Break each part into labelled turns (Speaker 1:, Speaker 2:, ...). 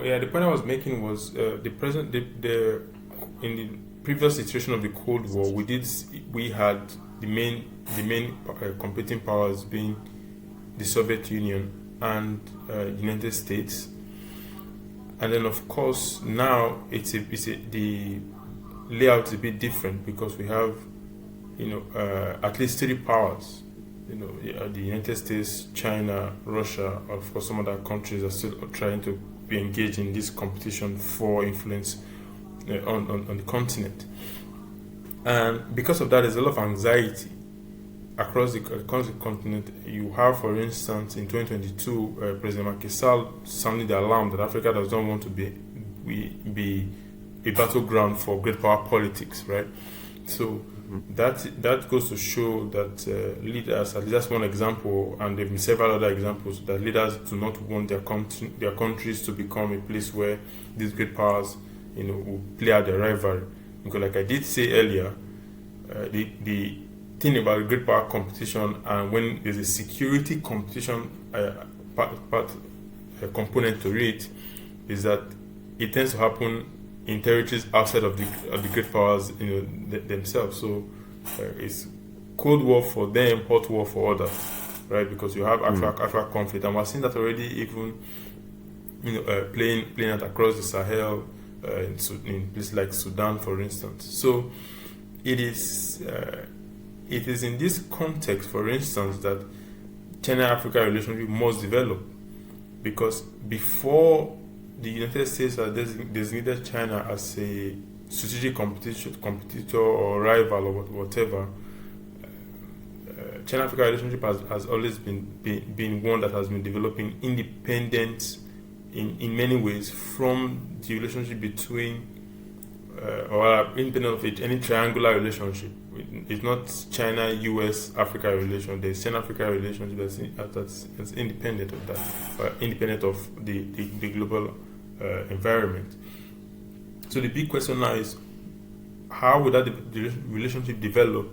Speaker 1: yeah, the point I was making was the present the in the previous iteration of the Cold War, we had the main competing powers being the Soviet Union and the United States, and then of course now the layout is a bit different because we have at least three powers. The United States, China, Russia, of course some other countries are still trying to be engaged in this competition for influence on the continent. And because of that, there's a lot of anxiety across the continent. You have, for instance, in 2022, President Macky Sall sounded the alarm that Africa does not want to be a battleground for great power politics, right? So that goes to show that leaders, at least that's one example, and there have been several other examples, that leaders do not want their countries to become a place where these great powers, will play out their rivalry. Because, like I did say earlier, the thing about great power competition, and when there's a security competition component to it, is that it tends to happen in territories outside of the great powers, themselves. So it's Cold War for them, hot war for others, right? Because you have Afro conflict, and we're seeing that already, even playing out across the Sahel, in places like Sudan, for instance. So it is in this context, for instance, that China-Africa relationship must develop, because before the United States has designated China as a strategic competitor or rival or whatever, China-Africa relationship has always been one that has been developing independent in many ways from the relationship between or independent of any triangular relationship. It's not China, US, Africa relation. There's China-Africa relationship that's independent of that, independent of the global environment. So the big question now is, how would that relationship develop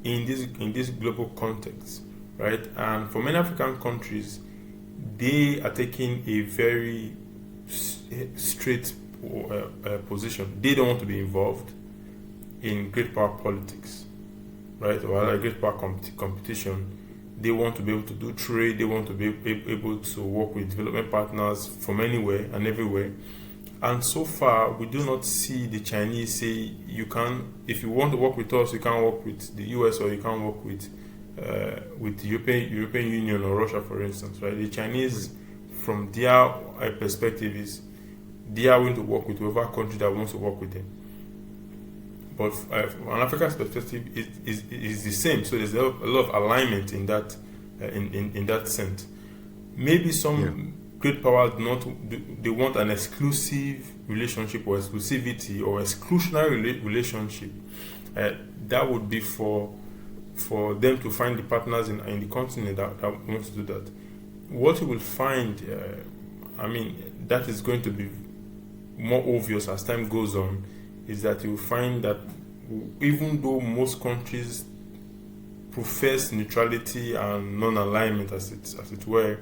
Speaker 1: in this global context, right? And for many African countries, they are taking a very straight position. They don't want to be involved in great power politics, right? Or great power competition. They want to be able to do trade. They want to be able to work with development partners from anywhere and everywhere. And so far, we do not see the Chinese say, if you want to work with us, you can't work with the US, or you can't work with the European Union or Russia, for instance, right? The Chinese, from their perspective, is they are willing to work with whoever country that wants to work with them. But from an African perspective, it is the same. So there's a lot of alignment in that in that sense. Maybe some great powers they want an exclusive relationship or exclusivity or exclusionary relationship. That would be for them to find the partners in the continent that want to do that. What you will find, that is going to be more obvious as time goes on, is that you will find that even though most countries profess neutrality and non-alignment, as it were,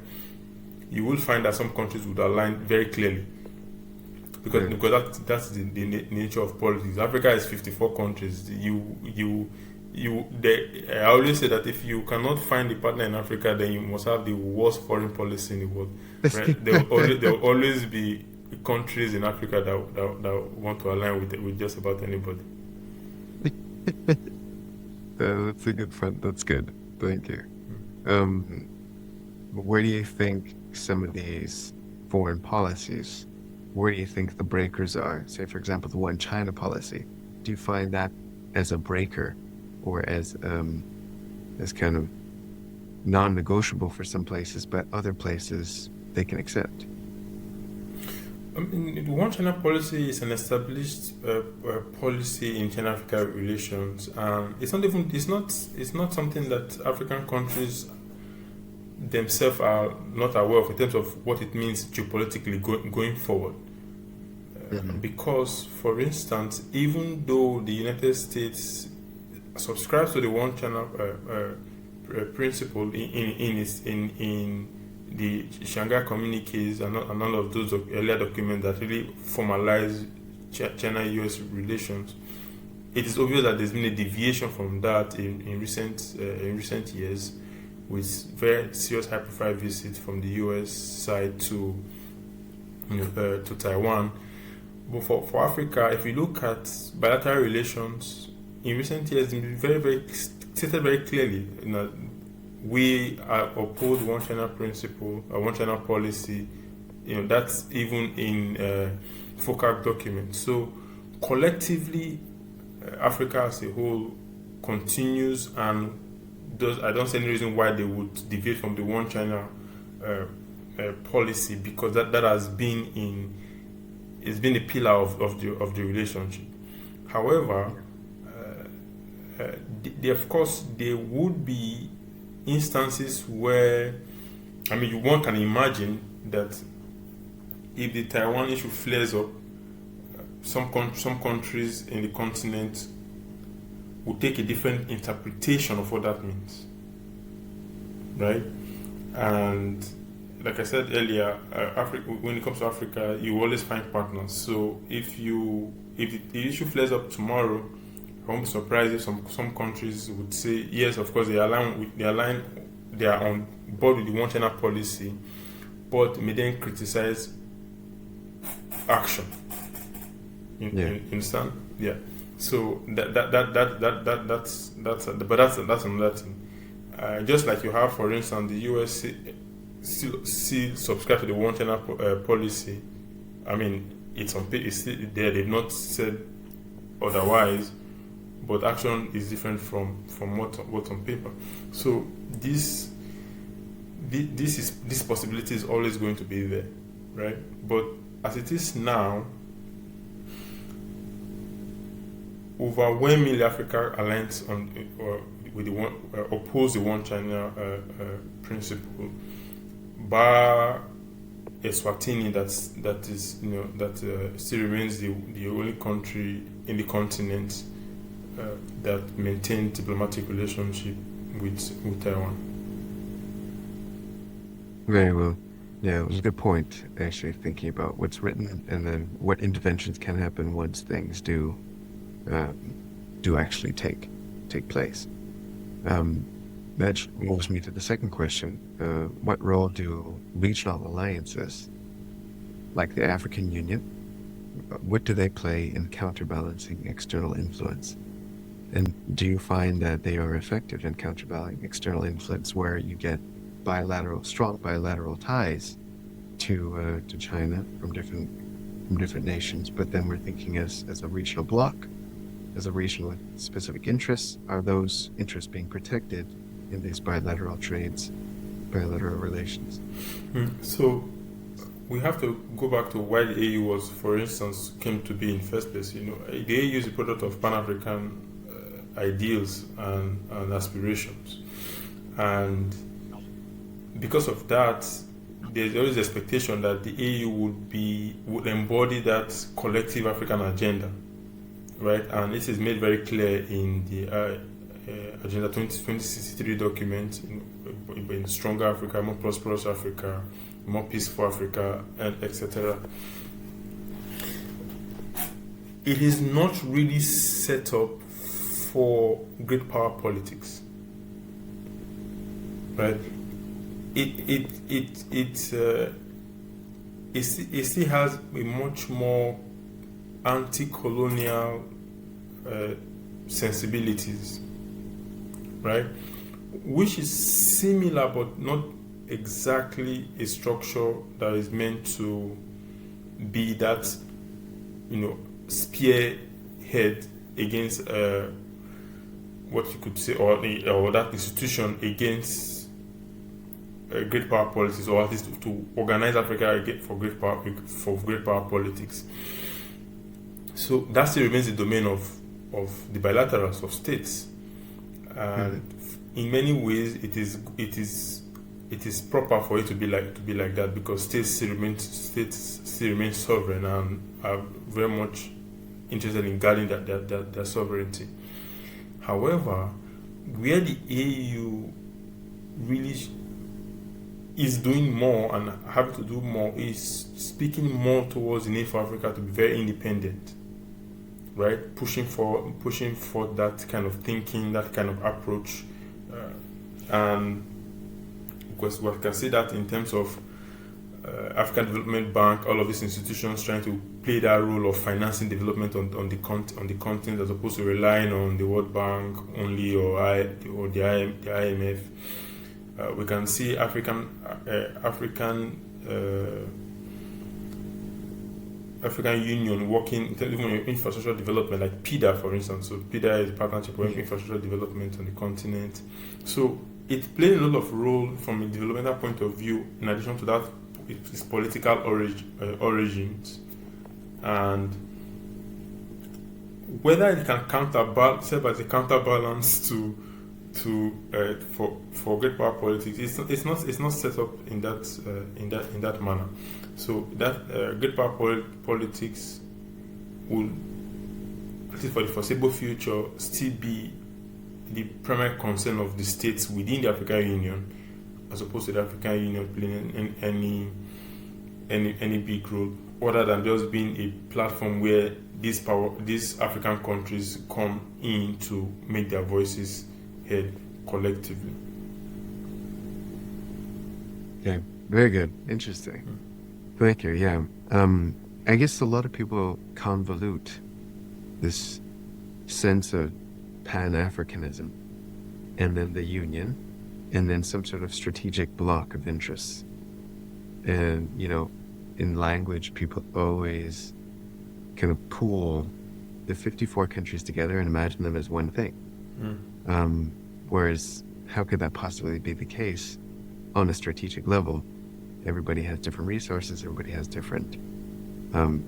Speaker 1: you will find that some countries would align very clearly, because that's the nature of politics. Africa is 54 countries. I always say that if you cannot find a partner in Africa, then you must have the worst foreign policy in the world. Right? There will always be countries in Africa that want to align with just about anybody.
Speaker 2: That's a good front. That's good. Thank you. Where do you think some of these foreign policies, where do you think the breakers are? Say, for example, the one China policy. Do you find that as a breaker, or as kind of non-negotiable for some places, but other places they can accept?
Speaker 1: The one China policy is an established policy in China-Africa relations. It's not something that African countries themselves are not aware of in terms of what it means geopolitically going forward. Because, for instance, even though the United States subscribes to the one China principle in the Shanghai communiques and all of those earlier documents that really formalize China-US relations, it is obvious that there's been a deviation from that in recent years, with very serious high-profile visits from the US side to Taiwan. But for Africa, if you look at bilateral relations in recent years, it's been very stated very clearly. We oppose one China principle, one China policy. That's even in FOCAC documents. So collectively, Africa as a whole continues and I don't see any reason why they would deviate from the one China policy, because that has been it's been a pillar of the relationship. However, of course there would be instances where, one can imagine that if the Taiwan issue flares up, some countries in the continent will take a different interpretation of what that means, right? And like I said earlier, when it comes to Africa, you always find partners. So if the issue flares up tomorrow, I won't be surprised if some countries would say yes, of course they are on board with the one China policy, but may then criticize action. You understand? Yeah. So that's another thing. Just like you have, for instance, the US still subscribe to the one China policy. It's on paper, it's still there. They've not said otherwise, but action is different from what's on paper. So this possibility is always going to be there, right? But as it is now, overwhelmingly Africa aligns with the one oppose the one China principle, bar Eswatini that still remains the only country in the continent that maintains diplomatic relationship with Taiwan.
Speaker 2: Very well. Yeah, it was a good point, actually, thinking about what's written and then what interventions can happen once things do actually take place. That moves me to the second question. What role do regional alliances, like the African Union, what do they play in counterbalancing external influence? And do you find that they are effective in counterbalancing external influence, where you get strong bilateral ties to China from different nations, but then we're thinking as a regional bloc, as a region with specific interests? Are those interests being protected in these bilateral relations?
Speaker 1: So we have to go back to why the AU was, for instance, came to be in first place. The AU is a product of Pan-African ideals and aspirations, and because of that, there's always the expectation that the AU would embody that collective African agenda, right? And this is made very clear in the Agenda 2063 document, in Stronger Africa, More Prosperous Africa, More Peaceful Africa, and etc. It is not really set up for great power politics, right? It still has a much more anti-colonial sensibilities, right? Which is similar but not exactly a structure that is meant to be that, spearhead against what you could say, or that institution against great power policies, or at least to organize Africa for great power politics. So that still remains the domain of the bilaterals of states, and in many ways it is proper for it to be like that, because states still remain sovereign and are very much interested in guarding their sovereignty. However, where the AU really is doing more and having to do more is speaking more towards the need for Africa to be very independent, right? Pushing for that kind of thinking, that kind of approach, and because we can see that in terms of African Development Bank, all of these institutions trying to play that role of financing development on the continent, as opposed to relying on the World Bank only or the IMF. We can see African Union working in terms of infrastructure development, like PIDA, for instance. So PIDA is a partnership for infrastructure development on the continent. So it plays a lot of role from a developmental point of view. In addition to that, its political origins, and whether it can serve as a counterbalance for great power politics. It's not set up in that manner. So that great power politics will, at least for the foreseeable future, still be the primary concern of the states within the African Union, as opposed to the African Union playing any big role, other than just being a platform where these African countries come in to make their voices heard collectively.
Speaker 2: Okay, very good, interesting. Thank you. Yeah, I guess a lot of people convolute this sense of Pan-Africanism, and then the Union, and then some sort of strategic block of interests. And, in language, people always kind of pool the 54 countries together and imagine them as one thing. Whereas, how could that possibly be the case on a strategic level? Everybody has different resources, everybody has different kind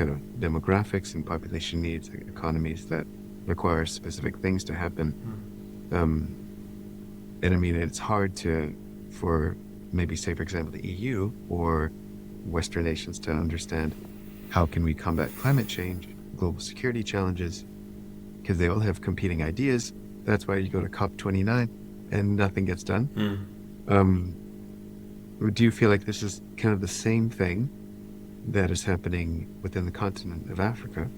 Speaker 2: of demographics and population needs, economies that require specific things to happen. And I mean, it's hard for maybe, say, for example, the EU or Western nations to understand how can we combat climate change, global security challenges, because they all have competing ideas. That's why you go to COP29 and nothing gets done. Do you feel like this is kind of the same thing that is happening within the continent of Africa?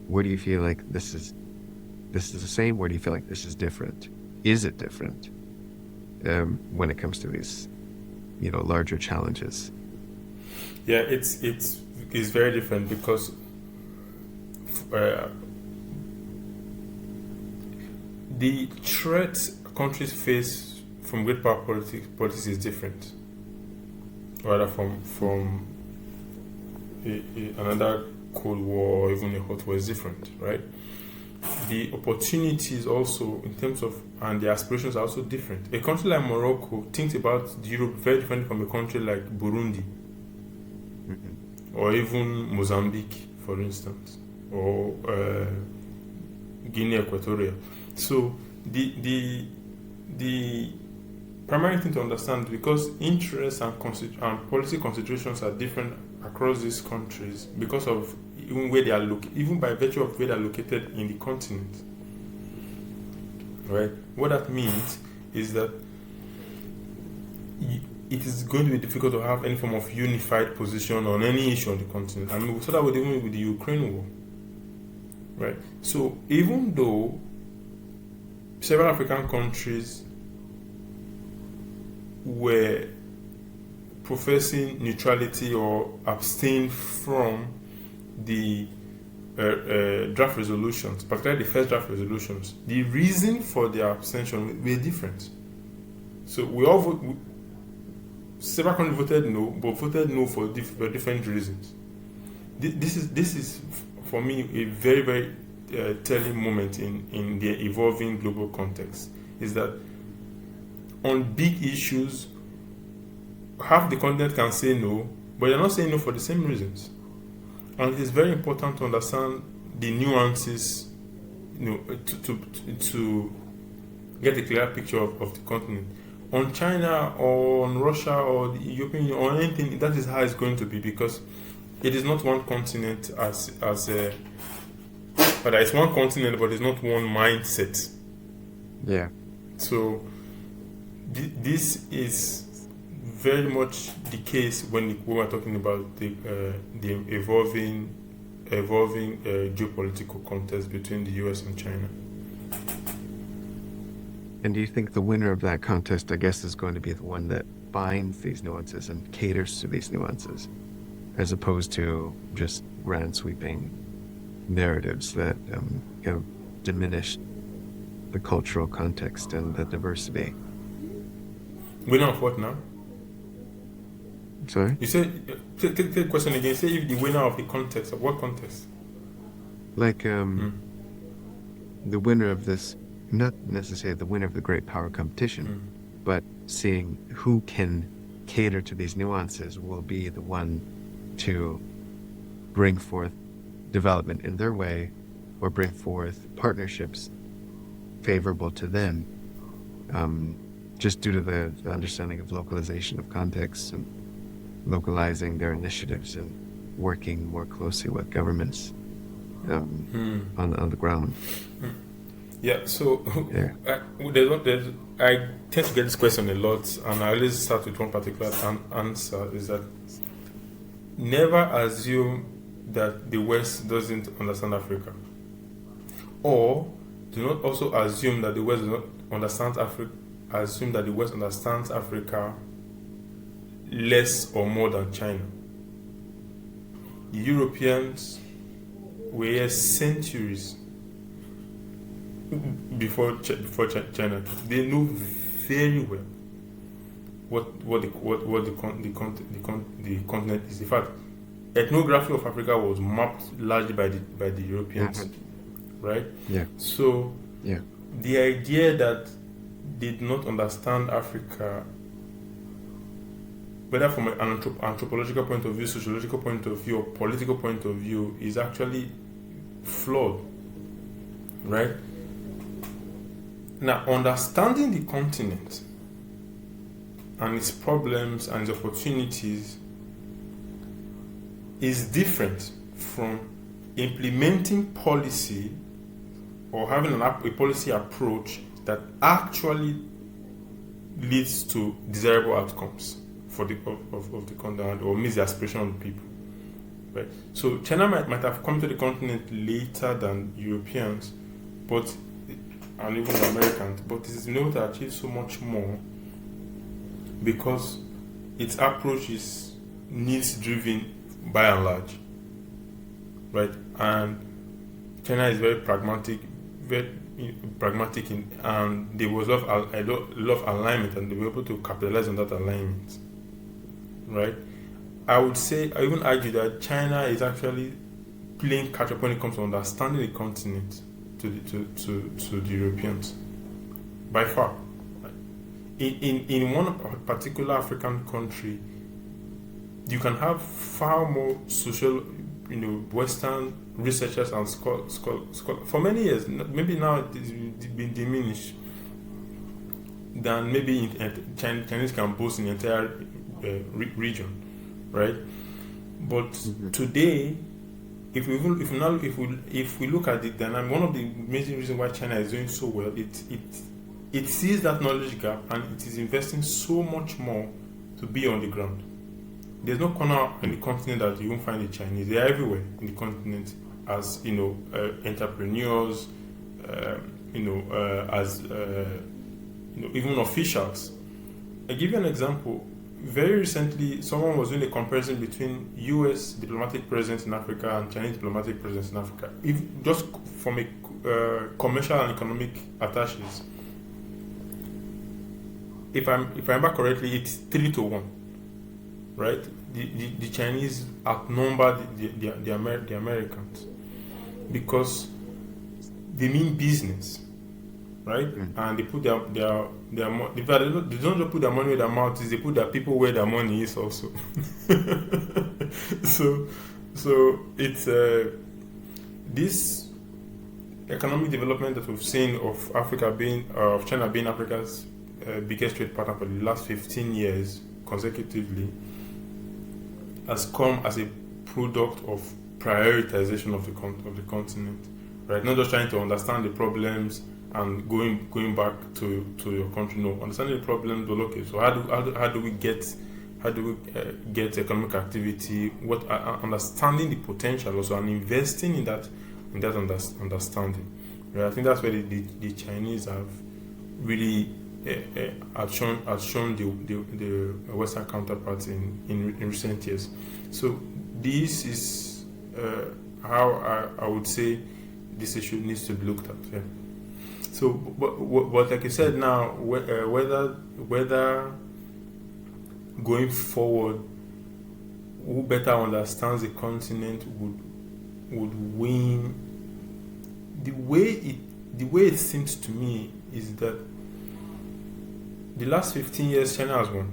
Speaker 2: Where do you feel like this is the same? Where do you feel like this is different? Is it different when it comes to these, larger challenges?
Speaker 1: Yeah, it's very different because the threats countries face from great power politics is different, rather from another Cold War or even a hot war is different, right? The opportunities also in terms of, and the aspirations are also different. A country like Morocco thinks about Europe very differently from a country like Burundi, or even Mozambique, for instance, or Guinea Equatorial. So the primary thing to understand, because interests and policy considerations are different across these countries because of even where they are located, even by virtue of where they are located in the continent. Right? What that means is that it is going to be difficult to have any form of unified position on any issue on the continent. I mean, we saw that even with the Ukraine war. Right? So even though several African countries were professing neutrality or abstain from the draft resolutions, particularly the first draft resolutions, the reason for their abstention were different. So several countries voted no, but voted no for different reasons. This is for me a very, very telling moment in the evolving global context. Is that on big issues, half the continent can say no, but they're not saying no for the same reasons. And it is very important to understand the nuances, to get a clear picture of the continent. On China or on Russia or the European Union or anything, that is how it's going to be, because it is not one continent but it's one continent, but it's not one mindset.
Speaker 2: Yeah.
Speaker 1: So this is very much the case when we're talking about the evolving geopolitical context between the US and China.
Speaker 2: And do you think the winner of that contest, I guess, is going to be the one that binds these nuances and caters to these nuances, as opposed to just grand sweeping narratives that diminish the cultural context and the diversity?
Speaker 1: Winner of what now?
Speaker 2: Sorry?
Speaker 1: You said, take the question again. Say if the winner of the contest, of what contest?
Speaker 2: Like the winner of this, not necessarily the winner of the great power competition, but seeing who can cater to these nuances will be the one to bring forth development in their way or bring forth partnerships favorable to them, just due to the understanding of localization of context and localizing their initiatives and working more closely with governments on the ground.
Speaker 1: Yeah, so
Speaker 2: Yeah.
Speaker 1: I tend to get this question a lot, and I always start with one particular answer, is that never assume that the West doesn't understand Africa. Or do not also assume that the West does not understand Africa, assume that the West understands Africa less or more than China. The Europeans were here centuries before China. They know very well what the continent is. In fact, ethnography of Africa was mapped largely by the Europeans, right?
Speaker 2: Yeah.
Speaker 1: So
Speaker 2: Yeah.
Speaker 1: the idea that they did not understand Africa, whether from an anthropological point of view, sociological point of view, or political point of view, is actually flawed, right? Now, understanding the continent and its problems and its opportunities is different from implementing policy or having a policy approach that actually leads to desirable outcomes for the of the continent or meets the aspiration of the people. Right. So China might have come to the continent later than Europeans, and even the Americans, but it has been able to achieve so much more because its approach is needs driven by and large. Right? And China is very pragmatic and there was a lot of alignment, and they were able to capitalize on that alignment. Right? I would say, I even argue that China is actually playing catch up when it comes to understanding the continent to the Europeans, by far. In one particular African country, you can have far more social, Western researchers and scholars for many years. Maybe now it's been diminished than maybe Chinese can boast in the entire region. Right, but today, if we look at the dynamic, one of the major reasons why China is doing so well, it sees that knowledge gap and it is investing so much more to be on the ground. There's no corner in the continent that you won't find the Chinese. They are everywhere in the continent as entrepreneurs, even officials. I give you an example. Very recently, someone was doing a comparison between U.S. diplomatic presence in Africa and Chinese diplomatic presence in Africa. If just from a commercial and economic attaches, if I remember correctly, it's 3-1, right? The Chinese outnumber the Americans because they mean business. Right, and they put their money. They don't just put their money where their mouth is. They put their people where their money is also. so it's this economic development that we've seen of China being Africa's biggest trade partner for the last 15 years consecutively has come as a product of prioritization of the continent. Right, not just trying to understand the problems and going back to your country. No, understanding the problems. But okay, so how do we get How do we get economic activity? What understanding the potential also, and investing in that understanding. Right? I think that's where the Chinese have really have shown the Western counterparts in recent years. So this is how I would say this issue needs to be looked at. Yeah. So, but like you said now, whether going forward, who better understands the continent would win. The way it seems to me is that the last 15 years China has won.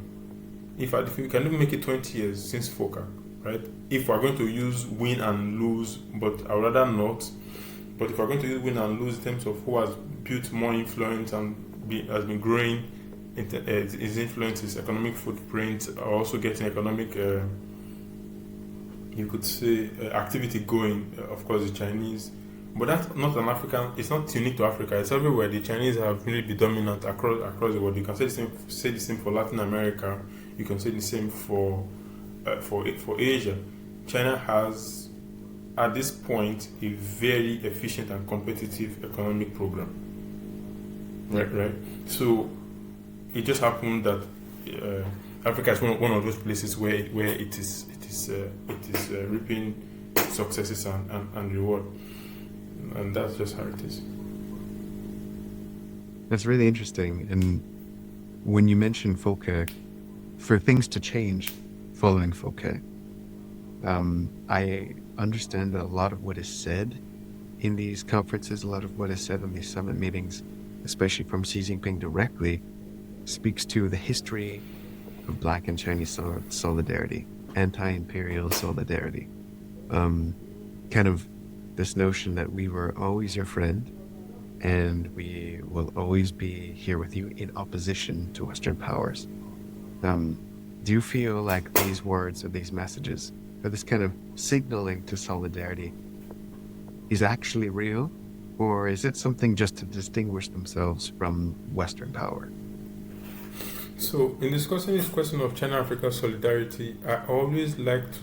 Speaker 1: If we can even make it 20 years since FOCA, right? If we're going to use win and lose, but I would rather not. But if we're going to use win and lose in terms of who has built more influence and has been growing his influence, his economic footprint, are also getting economic, you could say, activity going. Of course, the Chinese, but that's not an African. It's not unique to Africa. It's everywhere. The Chinese have really been dominant across the world. You can say the same for Latin America. You can say the same for Asia. China has, at this point, a very efficient and competitive economic program. Right. So it just happened that Africa is one of those places where it is reaping successes and reward, and that's just how it is.
Speaker 2: That's really interesting. And when you mention FOCA, for things to change following FOCA, I understand that a lot of what is said in these conferences, a lot of what is said in these summit meetings, especially from Xi Jinping directly, speaks to the history of Black and Chinese solidarity, anti-imperial solidarity. Kind of this notion that we were always your friend and we will always be here with you in opposition to Western powers. Do you feel like these words or these messages or this kind of signaling to solidarity is actually real, or is it something just to distinguish themselves from Western power?
Speaker 1: So in discussing this question of China-Africa solidarity, I always like to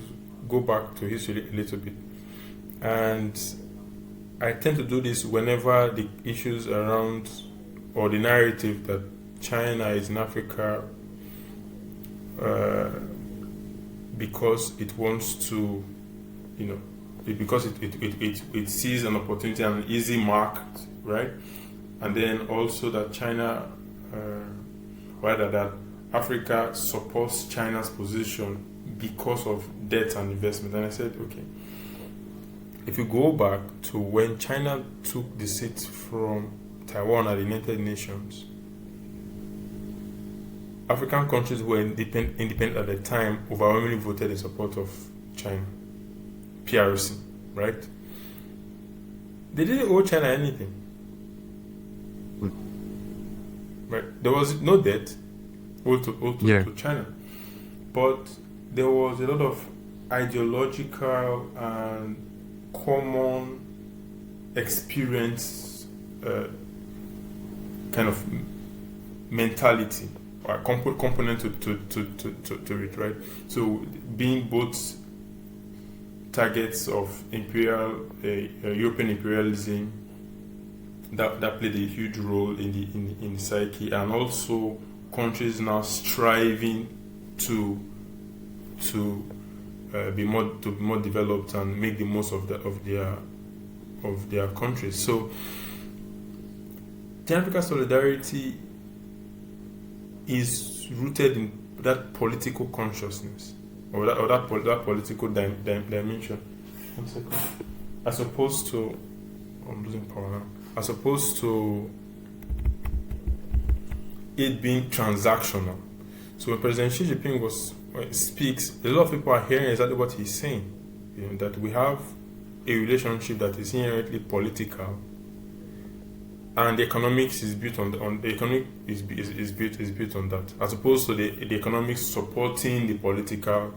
Speaker 1: go back to history a little bit. And I tend to do this whenever the issues around, or the narrative that China is in Africa because it wants to, because it sees an opportunity and an easy market, right? And then also that China, rather that Africa supports China's position because of debt and investment. And I said, okay, if you go back to when China took the seat from Taiwan at the United Nations, African countries who were independent at the time overwhelmingly voted in support of China, PRC, right? They didn't owe China anything. Right? There was no debt owed to China, but there was a lot of ideological and common experience kind of mentality or component to it, right? So being both targets of European imperialism, that played a huge role in the psyche, and also countries now striving to be more developed and make the most of their countries. So China-Africa solidarity is rooted in that political consciousness or that political dimension. 1 second. As opposed to, I'm losing power now. As opposed to it being transactional. So when President Xi Jinping speaks, a lot of people are hearing exactly what he's saying. That we have a relationship that is inherently political, and the economics is built on the economic is built on that, as opposed to the economics supporting the political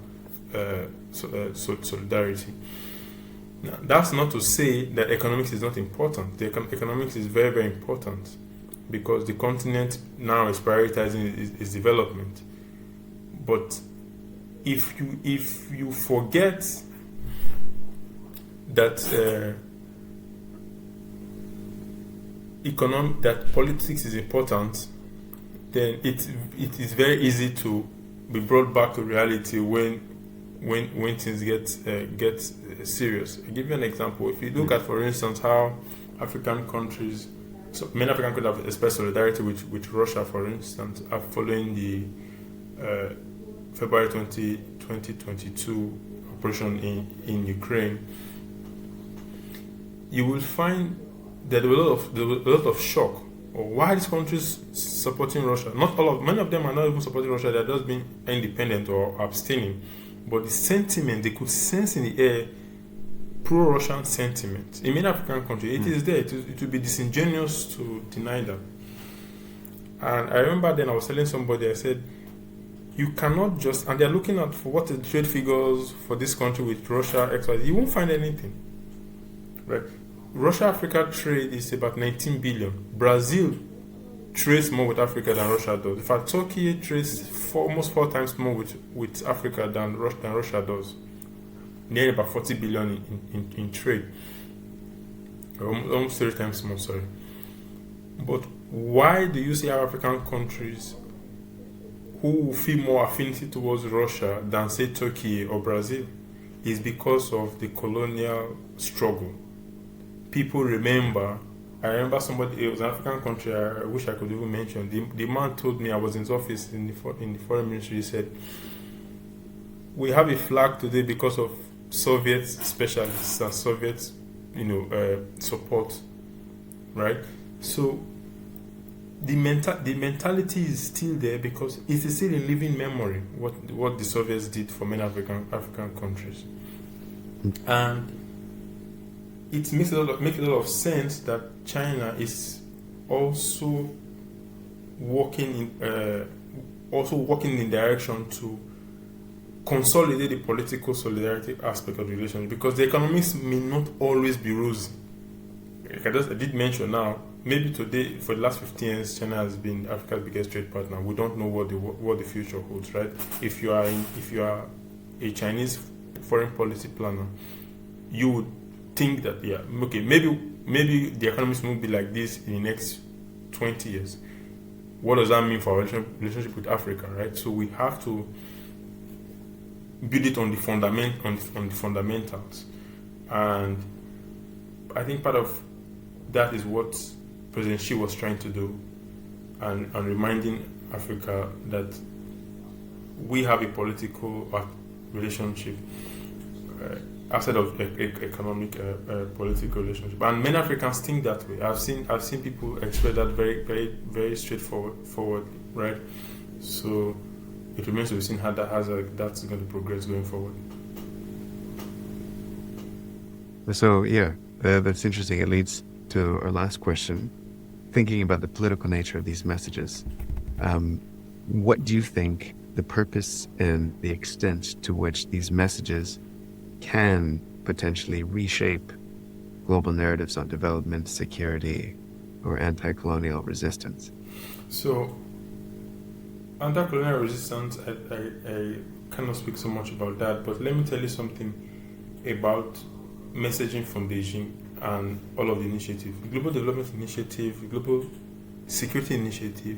Speaker 1: solidarity. Now, that's not to say that economics is not important. The economics is very, very important because the continent now is prioritizing its development. But if you forget that that politics is important, then it is very easy to be brought back to reality when things get serious. I'll give you an example. If you look at, for instance, how African countries, so many African countries have expressed solidarity with Russia, for instance, following the February 2022 operation in Ukraine, you will find that there was a lot of shock. Or why these countries supporting Russia? Many of them are not even supporting Russia. They're just being independent or abstaining. But the sentiment they could sense in the air, pro-Russian sentiment in many African countries, it is there. It would be disingenuous to deny that. And I remember then I was telling somebody, I said, you cannot just, and they're looking at for what the trade figures for this country with Russia, XYZ, you won't find anything. Right? Russia-Africa trade is about 19 billion. Brazil trades more with Africa than Russia does. In fact, Turkey trades almost 4 times more with Africa than Russia does. Nearly about 40 billion in trade. Almost 3 times more, sorry. But why do you see our African countries who feel more affinity towards Russia than, say, Turkey or Brazil? Is because of the colonial struggle. People remember, I remember somebody, it was an African country, I wish I could even mention, the man told me, I was in his office in the foreign ministry, he said, we have a flag today because of Soviet specialists and Soviet, support, right? So the mentality is still there because it is still in living memory what the Soviets did for many African countries, and it makes a lot of sense that China is also working in direction to consolidate the political solidarity aspect of the relationship, because the economics may not always be rosy. I did mention now, maybe today, for the last 15 years, China has been Africa's biggest trade partner. We don't know what the future holds, right? If you are a Chinese foreign policy planner, you would think that maybe the economics won't be like this in the next 20 years. What does that mean for our relationship with Africa, right? So we have to build it on the fundamentals, and I think part of that is what President Xi was trying to do, and reminding Africa that we have a political relationship outside of economic political relationship, and many Africans think that way. I've seen people express that very, very, very straightforward, right? So it remains to be seen how that's going to progress going forward.
Speaker 2: So yeah, that's interesting. It leads to our last question. Thinking about the political nature of these messages, what do you think the purpose and the extent to which these messages can potentially reshape global narratives on development, security, or anti-colonial resistance?
Speaker 1: So, anti-colonial resistance, I cannot speak so much about that, but let me tell you something about messaging from Beijing and all of the initiatives. The Global Development Initiative, the Global Security Initiative,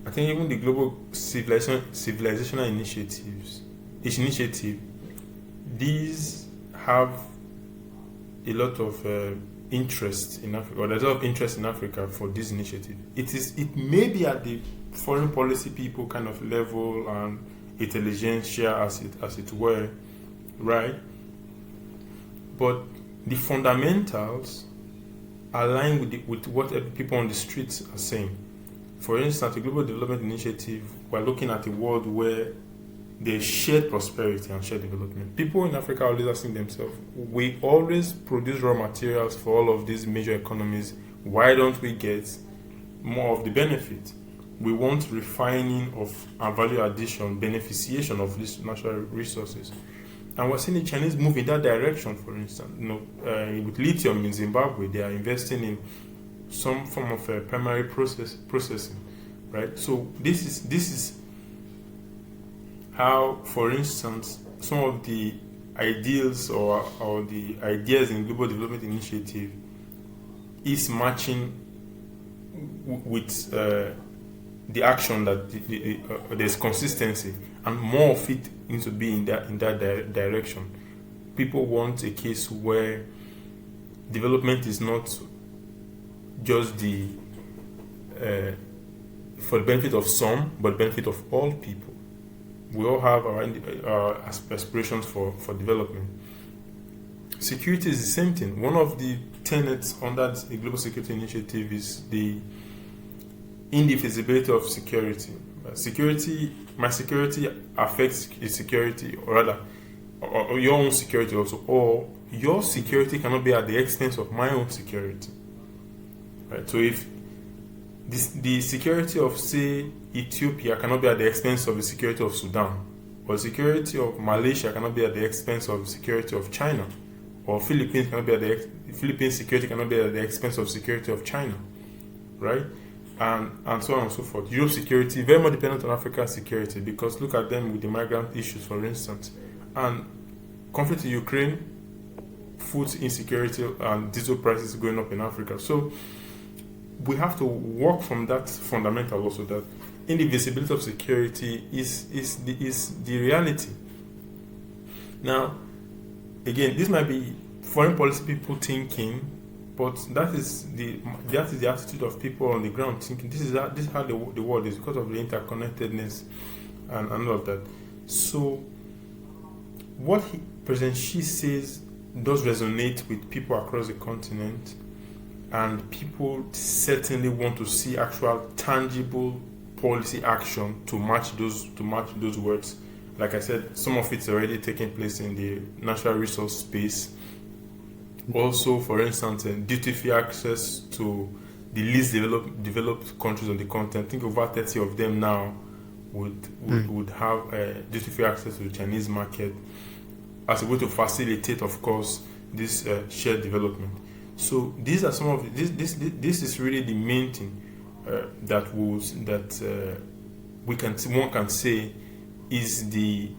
Speaker 1: I think even the Global Civilizational Initiative, these have a lot of interest in Africa, or there's a lot of interest in Africa for this initiative. It may be at the foreign policy people kind of level and intelligentsia as it were, right? But the fundamentals align with what people on the streets are saying. For instance, the Global Development Initiative, we're looking at a world where there's shared prosperity and shared development. People in Africa are always asking themselves, we always produce raw materials for all of these major economies. Why don't we get more of the benefit? We want refining of and value addition, beneficiation of these natural resources. And we're seeing the Chinese move in that direction, for instance. With lithium in Zimbabwe, they are investing in some form of primary processing, right? So this is how, for instance, some of the ideals or the ideas in Global Development Initiative is matching with the action, that there's consistency, and more of it needs to be in that direction. People want a case where development is not just for the benefit of some, but benefit of all people. We all have our aspirations for development. Security is the same thing. One of the tenets under the Global Security Initiative is the indivisibility of security. My security affects its security, or rather, or your own security also, or your security cannot be at the expense of my own security. Right? So if the security of, say, Ethiopia cannot be at the expense of the security of Sudan, or the security of Malaysia cannot be at the expense of the security of China, or Philippines Philippines security cannot be at the expense of security of China, right? And so on and so forth. Europe's security very much dependent on Africa's security, because look at them with the migrant issues, for instance, and conflict in Ukraine, food insecurity, and diesel prices going up in Africa. So we have to work from that fundamental also, that indivisibility of security is the reality. Now, again, this might be foreign policy people thinking, but that is the attitude of people on the ground, thinking this is how the world is, because of the interconnectedness and all of that. So what President Xi says does resonate with people across the continent, and people certainly want to see actual tangible policy action to match those words. Like I said, some of it's already taking place in the natural resource space. Also, for instance, duty-free access to the least developed countries on the continent. I think over 30 of them now would have duty-free access to the Chinese market, as a way to facilitate, of course, this shared development. So these are some of this is really the main thing that one can say is the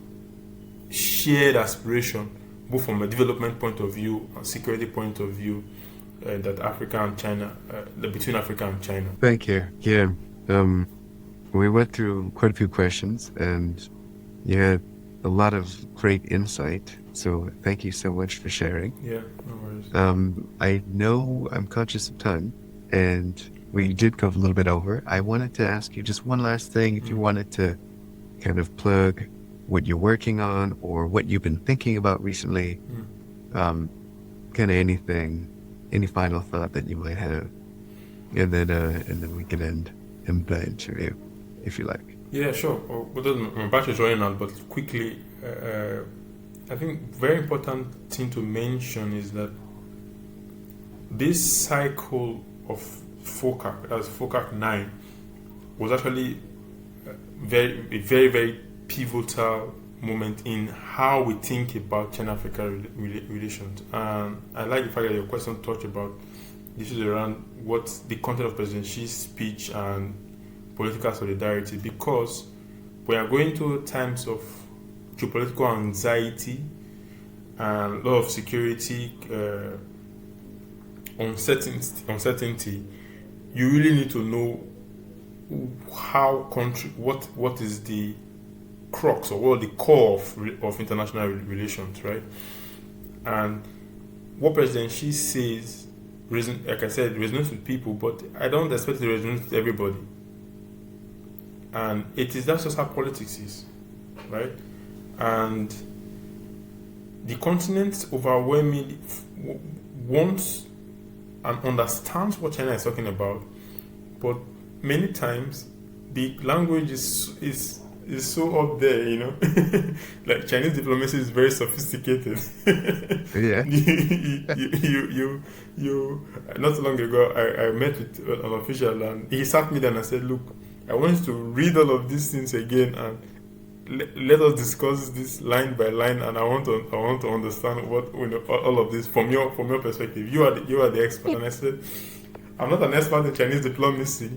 Speaker 1: shared aspiration, both from a development point of view and security point of view, that Africa and China, between Africa and China.
Speaker 2: Thank you. Yeah, we went through quite a few questions, and you had a lot of great insight. So thank you so much for sharing.
Speaker 1: Yeah, no worries.
Speaker 2: I know I'm conscious of time, and we did go a little bit over. I wanted to ask you just one last thing, if you wanted to kind of plug what you're working on or what you've been thinking about recently, kind of anything, any final thought that you might have, and then we can end the interview, if you like.
Speaker 1: Yeah, sure. My battery is running out, but quickly, I think very important thing to mention is that this cycle of FOCAC, as FOCAC 9, was actually a very, very pivotal moment in how we think about China-Africa relations. And I like the fact that your question touched about issues around what's the content of President Xi's speech and political solidarity, because we are going through times of geopolitical anxiety and a lot of security uncertainty. You really need to know what is the crux, or what the core of international relations, right? And what President Xi says, like I said, resonates with people, but I don't expect it to resonate with everybody. And that's just how politics is, right? And the continent overwhelmingly wants and understands what China is talking about, but many times the language is so up there, you know. Like Chinese diplomacy is very sophisticated.
Speaker 2: Yeah.
Speaker 1: you not so long ago I met with an official, and he sat me down and said, look, I want you to read all of these things again and let us discuss this line by line, and I want to understand what all of this from your perspective. You are the expert. And I said, I'm not an expert in Chinese diplomacy,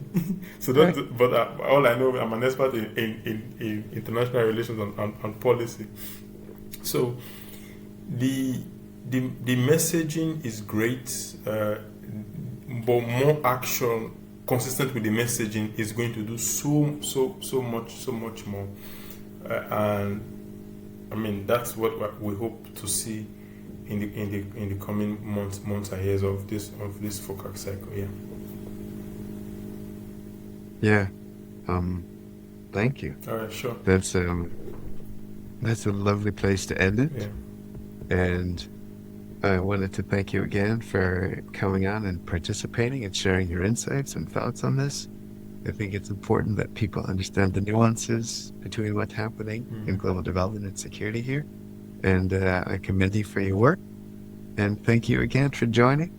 Speaker 1: so don't.
Speaker 2: Right.
Speaker 1: But all I know, I'm an expert in international relations and policy. So the the messaging is great, but more action consistent with the messaging is going to do so much more. And I mean that's what we hope to see in the coming months and years of this FOCAC cycle. Yeah.
Speaker 2: Yeah. Thank you.
Speaker 1: All right. Sure.
Speaker 2: That's a lovely place to end it.
Speaker 1: Yeah.
Speaker 2: And I wanted to thank you again for coming on and participating and sharing your insights and thoughts on this. I think it's important that people understand the nuances between what's happening in global development and security here. And I commend you for your work. And thank you again for joining.